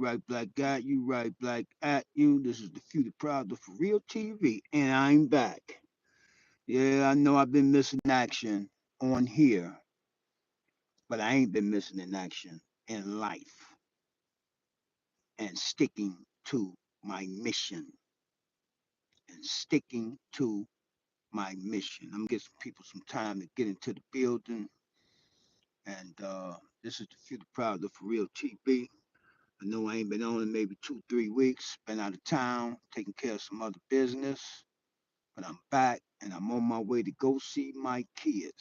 right, Black at you, right, Black at you. This is the Future Proud of For Real TV, and I'm back. Yeah, I know I've been missing action on here, but I ain't been missing in action in life and sticking to my mission and sticking to my mission. I'm gonna get some people some time to get into the building, and this is the Future Proud of For Real TV. I know I ain't been on in maybe 2, 3 weeks. Been out of town, taking care of some other business, but I'm back and I'm on my way to go see my kids.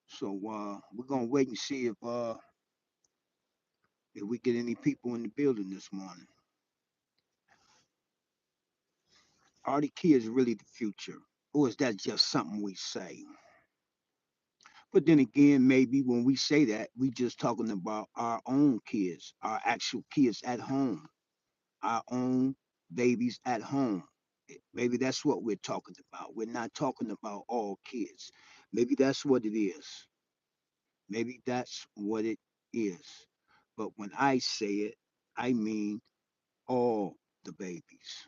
So we're gonna wait and see if we get any people in the building this morning. Are the kids really the future, or is that just something we say? But then again, maybe when we say that, we just talking about our own kids, our actual kids at home, our own babies at home. Maybe that's what we're talking about. We're not talking about all kids. Maybe that's what it is. Maybe that's what it is. But when I say it, I mean all the babies.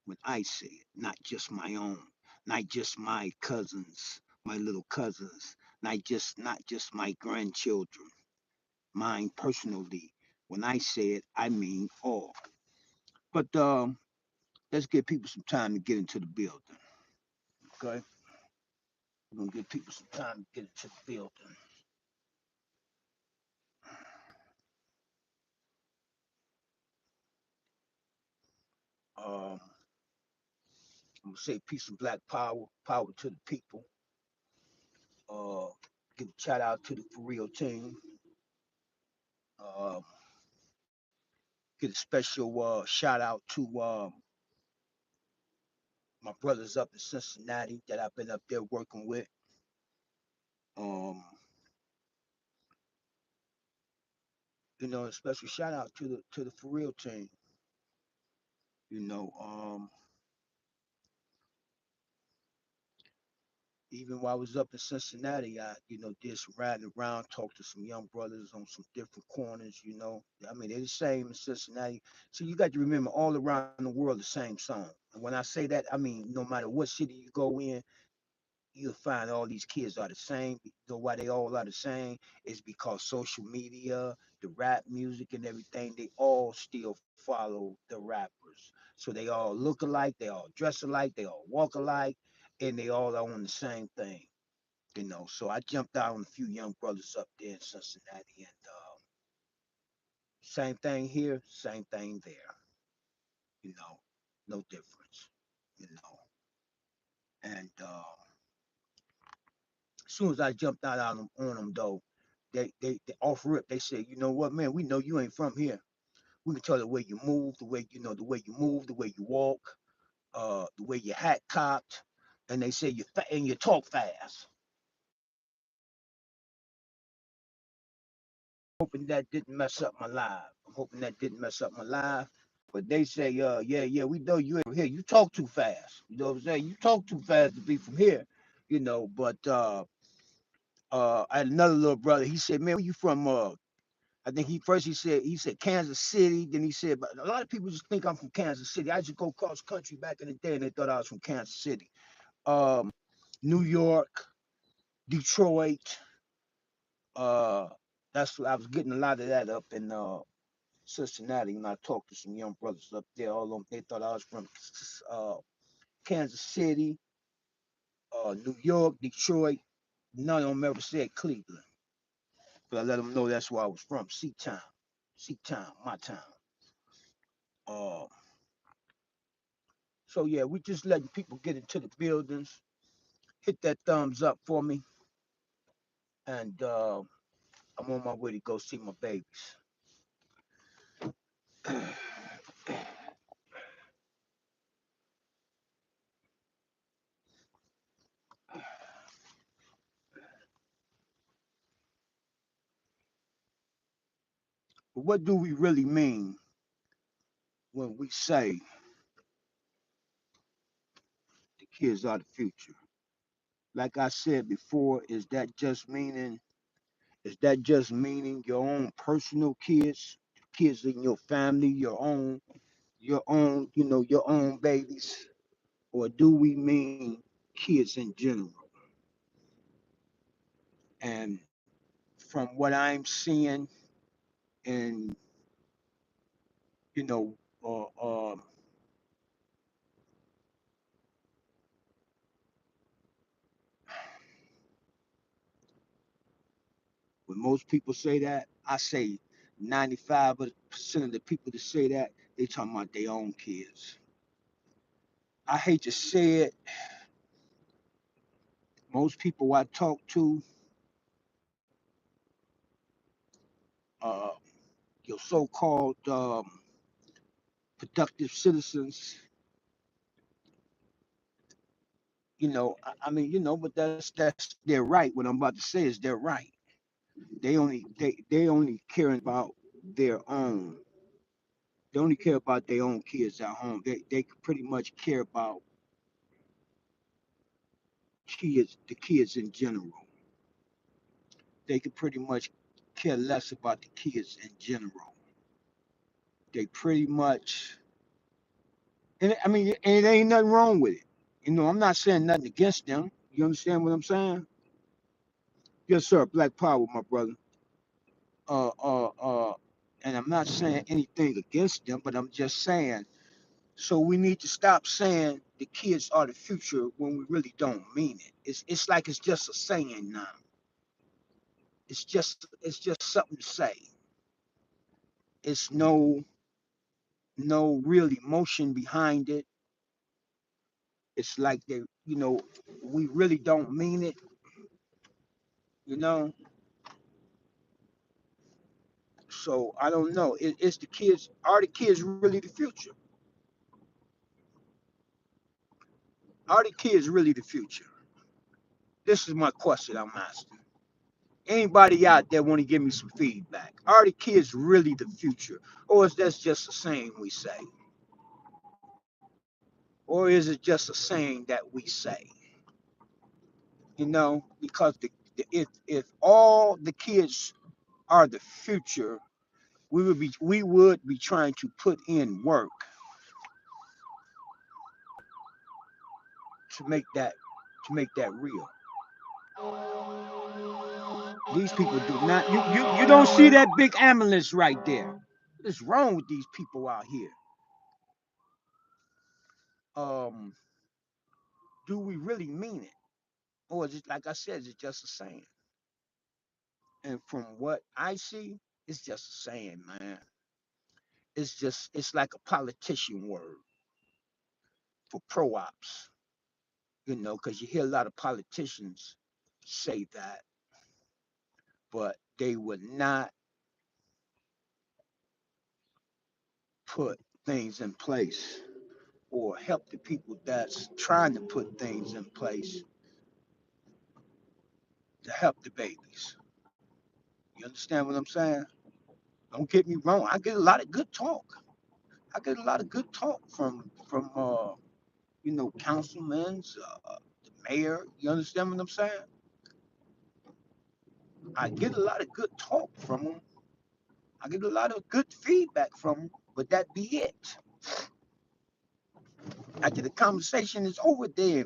When I say it, not just my own, not just my cousins, my little cousins, not just my grandchildren, mine personally. When I say it, I mean all. But let's give people some time to get into the building. Okay, we're gonna give people some time to get into the building. Um, I'm gonna say peace and black power, power to the people. Uh, give a shout out to the For Real team. Uh, get a special shout out to my brothers up in Cincinnati that I've been up there working with. Um, a special shout out to the For Real team. You know, even while I was up in Cincinnati, I, did some riding around, talked to some young brothers on some different corners. I mean, they're the same in Cincinnati. So you got to remember all around the world the same song. And when I say that, I mean, no matter what city you go in, you'll find all these kids are the same. You know why they all are the same? Is because social media, the rap music and everything, they all still follow the rappers. So they all look alike, they all dress alike, they all walk alike, and they all are on the same thing. So I jumped out on a few young brothers up there in Cincinnati, and same thing here, same thing there. You know, no difference. You know, and as soon as I jumped out on them though, they off rip. They said, you know what, man, we know you ain't from here. We can tell the way you move, the way you move, the way you walk, the way your hat cocked, and they say and you talk fast. Hoping that didn't mess up my live. I'm hoping that didn't mess up my live. But they say, yeah, we know you ain't from here. You talk too fast. You know what I'm saying? You talk too fast to be from here. But I had another little brother. He said, man, where you from? I think he said Kansas City. Then he said, but a lot of people just think I'm from Kansas City. I used to go cross country back in the day, and they thought I was from Kansas City. New York, Detroit. Uh, that's what I was getting a lot of that up in Cincinnati when I talked to some young brothers up there. All of them, they thought I was from uh, Kansas City, New York, Detroit. None of them ever said Cleveland, but I let them know that's where I was from. C-Town, my town. Uh, so yeah, we just letting people get into the buildings. Hit that thumbs up for me, and I'm on my way to go see my babies. But what do we really mean when we say the kids are the future? Like I said before, is that just meaning your own personal kids, kids in your family, your own, your own babies, or do we mean kids in general? And from what I'm seeing, and you know, uh, uh, when most people say that, I say 95% of the people that say that, they talking about their own kids. I hate to say it, most people I talk to, uh, your so-called productive citizens, I mean, but that's they're right. What I'm about to say is they're right. They only caring about their own. They only care about their own kids at home. They pretty much care about the kids in general. They could pretty much care less about the kids in general. They pretty much, and I mean, and it ain't nothing wrong with it. I'm not saying nothing against them. You understand what I'm saying? Yes, sir. Black Power, my brother. Uh, uh, uh, and I'm not saying anything against them, but I'm just saying. So we need to stop saying the kids are the future when we really don't mean it. It's like it's just a saying now. It's just something to say. It's no real emotion behind it. It's like we really don't mean it, you know. So I don't know. It's the kids. Are the kids really the future? Are the kids really the future? This is my question I'm asking. Anybody out there want to give me some feedback? Are the kids really the future, or is that just a saying we say, or is it just a saying that we say? Because if all the kids are the future, we would be trying to put in work to make that real. These people do not. You don't see that big ambulance right there. What is wrong with these people out here? Um, do we really mean it, or is it like I said? Is it just a saying? And from what I see, it's just a saying, man. It's like a politician word for pro-ops, because you hear a lot of politicians say that, but they would not put things in place or help the people that's trying to put things in place to help the babies. You understand what I'm saying? Don't get me wrong. I get a lot of good talk. I get a lot of good talk from councilmen, the mayor. You understand what I'm saying? I get a lot of good talk from them. I get a lot of good feedback from them, but that be it. After the conversation is over, they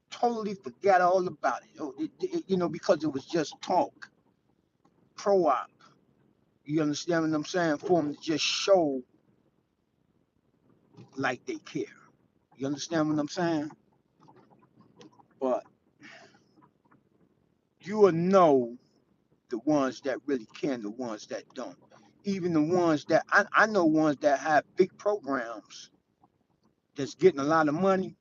totally forgot all about it. Because it was just talk, pro-op. You understand what I'm saying? For them to just show like they care. You understand what I'm saying? But you will know the ones that really care and the ones that don't. Even the ones that I know ones that have big programs that's getting a lot of money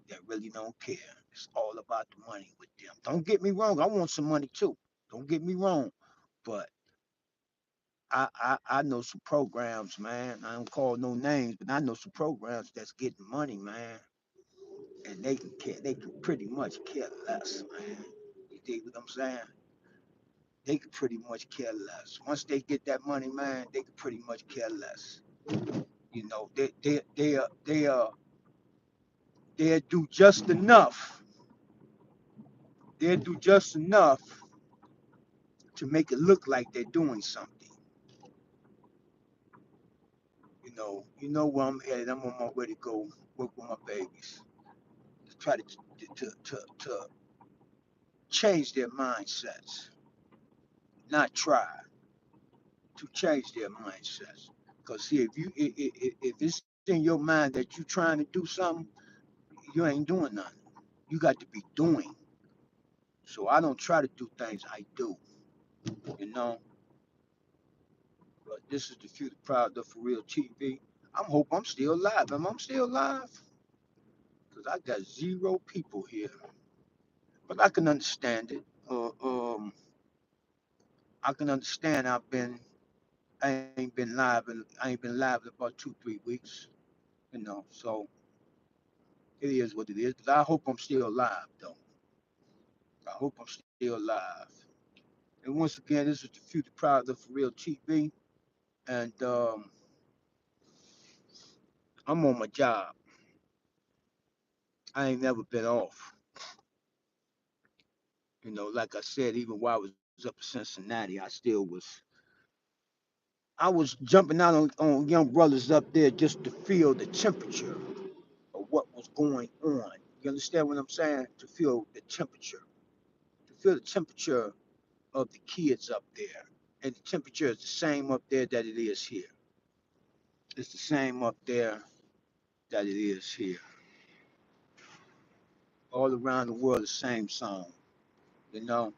that really don't care. It's all about the money with them. Don't get me wrong, I want some money too. Don't get me wrong. But I know some programs, man. I don't call no names, but I know some programs that's getting money, man. And they can pretty much care less, man. You dig what I'm saying? They could pretty much care less. Once they get that money, man, they could pretty much care less. They'll do just enough. They'll do just enough to make it look like they're doing something. You know where I'm headed. I'm on my way to go work with my babies to try to change their mindsets, not try to change their mindsets. Because see, if it's in your mind that you're trying to do something, you ain't doing nothing. You got to be doing. So I don't try to do things, I do. You know. But this is the Future Proud of For Real TV. I hope I'm still alive. Am I still alive? Because I got zero people here. But I can understand it. I can understand I ain't been live in about 2, 3 weeks. So it is what it is. But I hope I'm still alive though. I hope I'm still alive. And once again, this is the Future Proud of For Real TV, and I'm on my job. I ain't never been off. Like I said, even while I was up in Cincinnati, I was jumping out on young brothers up there just to feel the temperature of what was going on. You understand what I'm saying? To feel the temperature, of the kids up there. And the temperature is the same up there that it is here. It's the same up there that it is here. All around the world, the same song. You know,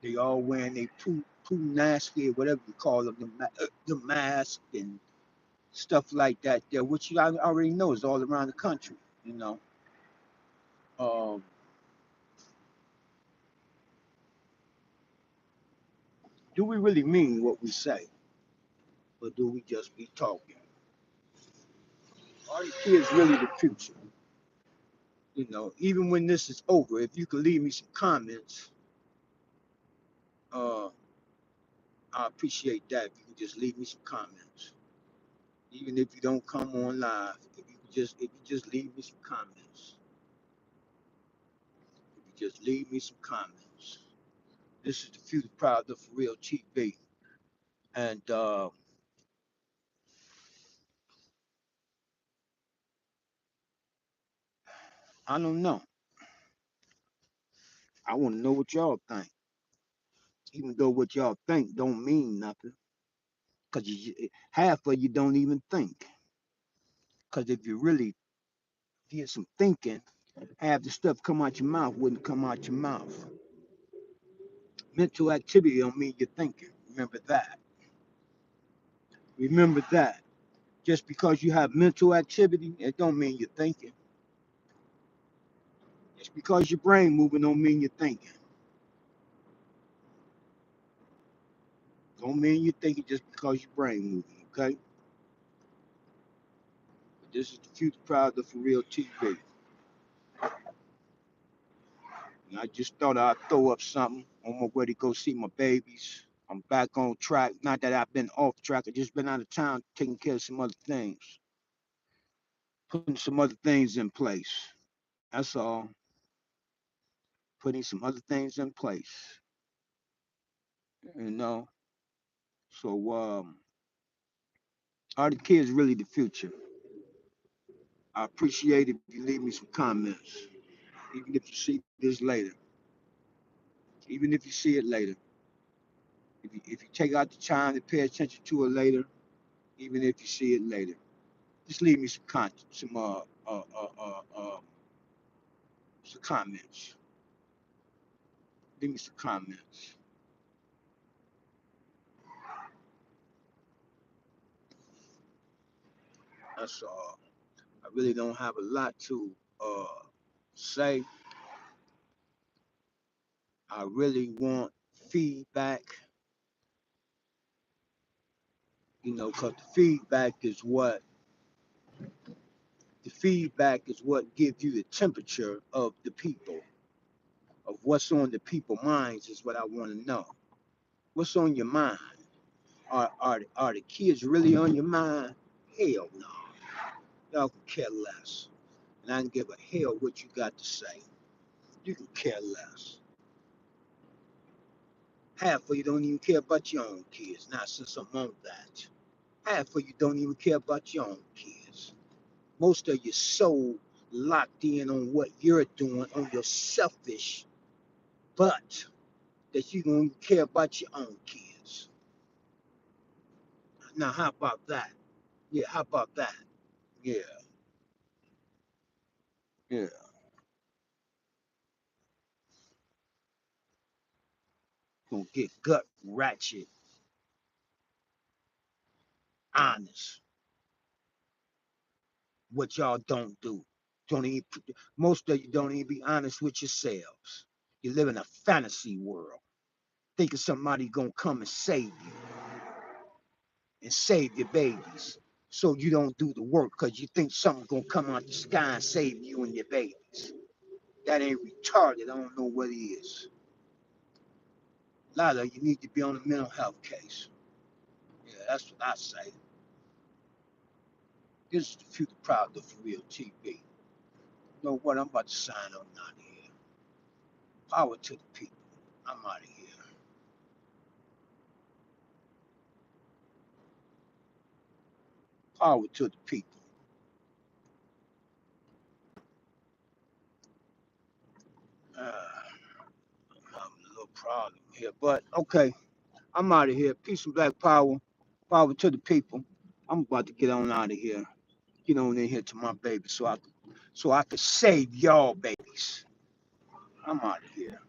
they all wearing their poo nasty, whatever you call them, the mask and stuff like that. There, which you already know is all around the country. You know, um, do we really mean what we say, or do we just be talking? Are the kids really the future? Even when this is over, if you could leave me some comments, uh, I appreciate that. If you could just leave me some comments, even if you don't come on live, if you just leave me some comments, if you just leave me some comments. This is the Future Proud of For Real TV, and I don't know. I want to know what y'all think, even though what y'all think don't mean nothing, because half of you don't even think. Because if you really did some thinking, half the stuff come out your mouth wouldn't come out your mouth. Mental activity don't mean you're thinking. Remember that. Remember that. Just because you have mental activity, it don't mean you're thinking. Just because your brain moving don't mean you're thinking. Don't mean you're thinking just because your brain moving, okay? But this is the Future Proud of For Real TV. And I just thought I'd throw up something on my way to go see my babies. I'm back on track. Not that I've been off track. I've just been out of town taking care of some other things, putting some other things in place. That's all. Putting some other things in place. You know. So are the kids really the future? I appreciate it if you leave me some comments, even if you see this later, even if you see it later. If you take out the time to pay attention to it later, even if you see it later, just leave me some content, some comments. Leave me some comments. That's all. I really don't have a lot to say. I really want feedback, because the feedback is what gives you the temperature of the people, of what's on the people minds is what I want to know. What's on your mind? Are the kids really on your mind? Hell no. Y'all can care less. And I can give a hell what you got to say. You can care less. Half of you don't even care about your own kids. Now since I'm on that. Half of you don't even care about your own kids. Most of you so locked in on what you're doing on your selfish butt that you don't care about your own kids. Now, how about that? Yeah, how about that? Yeah, yeah. Gonna get gut ratchet, honest. What y'all don't do. Don't even, most of you don't even be honest with yourselves. You live in a fantasy world, thinking somebody gonna come and save you and save your babies. So you don't do the work because you think something gonna come out the sky and save you and your babies. That ain't retarded. I don't know what it is. A lot of you need to be on a mental health case. Yeah, that's what I say. This is the Future Proud of For Real TV. You know what? I'm about to sign up out of here. Power to the people. I'm out of here. Power to the people. I'm having a little problem here, but okay. I'm out of here. Peace and black power. Power to the people. I'm about to get on out of here. Get on in here to my baby so I can save y'all babies. I'm out of here.